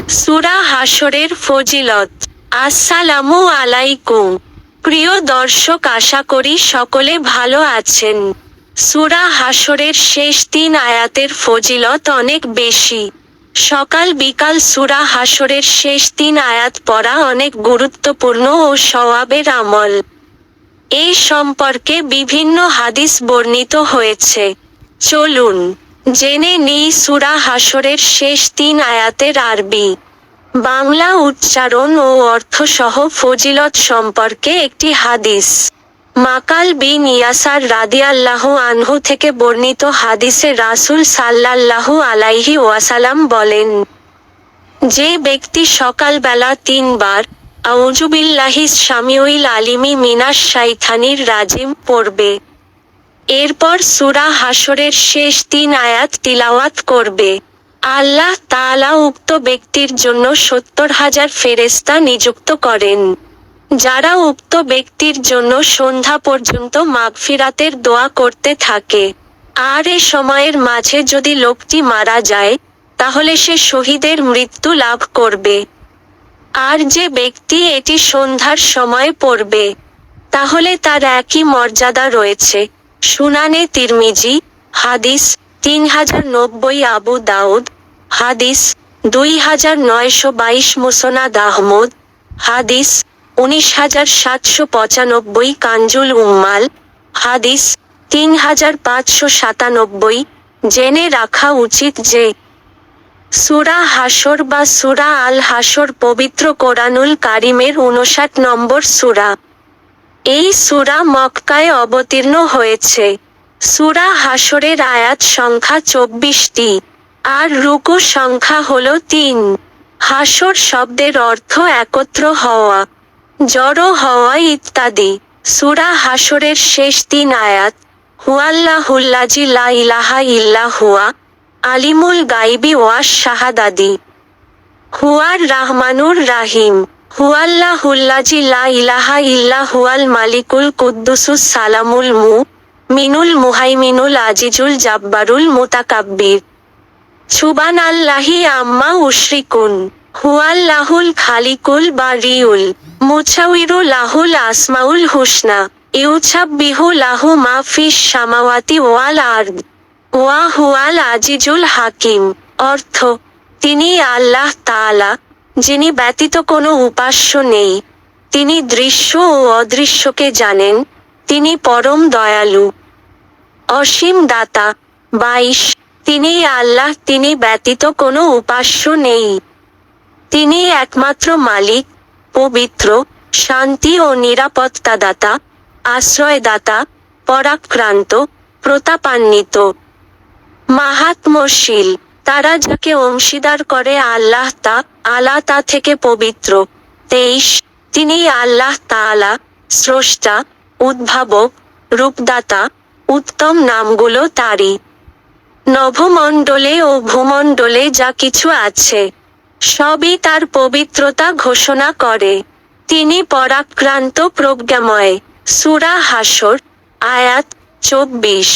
সূরা হাশরের ফজিলত। আসসালামু আলাইকুম। প্রিয় দর্শক, আশা করি সকলে ভালো আছেন। সূরা হাশরের শেষ 3 আয়াতের ফজিলত অনেক বেশি। সকাল বিকাল সূরা হাশরের শেষ 3 আয়াত পড়া অনেক গুরুত্বপূর্ণ ও সওয়াবের আমল। এই সম্পর্কে বিভিন্ন হাদিস বর্ণিত হয়েছে। চলুন জেনে নিই সূরা হাশরের শেষ 3 আয়াতের আরবি, বাংলা উচ্চারণ ও অর্থসহ ফজিলত সম্পর্কে একটি হাদিস। মাকাল বিন ইয়াসার রাদিয়াল্লাহু আনহু থেকে বর্ণিত হাদিসে রাসূল সাল্লাল্লাহু আলাইহি ওয়াসাল্লাম বলেন, যে ব্যক্তি সকালবেলা 3 বার আউযুবিল্লাহিস সামিউল আলিমি মিনাশ শাইতানির রাজিম পড়বে, এরপর সূরা হাশরের শেষ 3 আয়াত তিলাওয়াত করবে, আল্লাহ তাআলা উক্ত ব্যক্তির জন্য 70,000 ফেরেশতা নিযুক্ত করেন, যারা উক্ত ব্যক্তির জন্য সন্ধ্যা পর্যন্ত মাগফিরাতের দোয়া করতে থাকে। আর এ সময়ের মাঝে যদি লোকটি মারা যায়, তাহলে সে শহীদের মৃত্যু লাভ করবে। আর যে ব্যক্তি এটি সন্ধ্যার সময় পড়বে, তাহলে তার একই মর্যাদা রয়েছে। সুনানে তিরমিজি, হাদিস 3090 আবু দাউদ, হাদিস 2922 মুসনাদ আহমদ, হাদিস 19795 কানজুল উম্মাল, হাদিস 3597। জেনে রাখা উচিত যে সূরা হাশর বা সূরা আল হাশর পবিত্র কোরআনুল কারিমের 59 নম্বর সূরা। এই সূরা মক্কায় অবতীর্ণ হয়েছে। সূরা হাশরের আয়াত সংখ্যা 24টি, আর রুকু সংখ্যা হল 3। হাশর শব্দের অর্থ একত্র হওয়া, জড়ো হওয়া ইত্যাদি। সূরা হাশরের শেষ 3 আয়াত, হুয়াল্লাহুল্লাযী লা ইলাহা ইল্লা হুয়া আলিমুল গায়বি ওয়াশ শাহাদাতি, হুয়ার রাহমানুর রাহিম, হুয়াল্লাহুল্লাযী লা ইলাহা ইল্লা হুয়াল মালিকুল কুদ্দুসুস সালামুল মিনুল মুহাইমিনুল আজিজুল জাব্বারুল মুতাকাব্বির, সুবহানাল্লাহি আম্মা উশরিকুন, হুয়াল্লাহুল খালিকুল বারিউল মুছাউইরু লাহুল আসমাউল হুসনা, ইউছাব্বিহু লাহু মা ফিস সামাওয়াতি ওয়াল আরদ, ওয়া হুয়াল আজিজুল হাকিম। অর্থ, তিনি আল্লাহ তাআলা, যিনি ব্যতীত কোনো উপাস্য নেই। তিনি দৃশ্য ও অদৃশ্যকে জানেন। তিনি পরম দয়ালু, অসীম দাতা। 22 তিনি আল্লাহ, তিনি ব্যতীত কোনো উপাস্য নেই। তিনি একমাত্র মালিক, পবিত্র, শান্তি ও নিরাপত্তাদাতা, আশ্রয়দাতা, পরাক্রান্ত, প্রতাপান্বিত, মাহাত্ম্যশীল। তারা যাকে অংশীদার করে আল্লাহ তা থেকে পবিত্র। 23 তিনি আল্লাহ তাআলা, স্রষ্টা, উদ্ভাবক, রূপদাতা। উত্তম নামগুলো তারই। নভমণ্ডলে ও ভূমণ্ডলে যা কিছু আছে, সবই তার পবিত্রতা ঘোষণা করে। তিনি পরাক্রান্ত, প্রজ্ঞাময়। সূরা হাশর, আয়াত 24।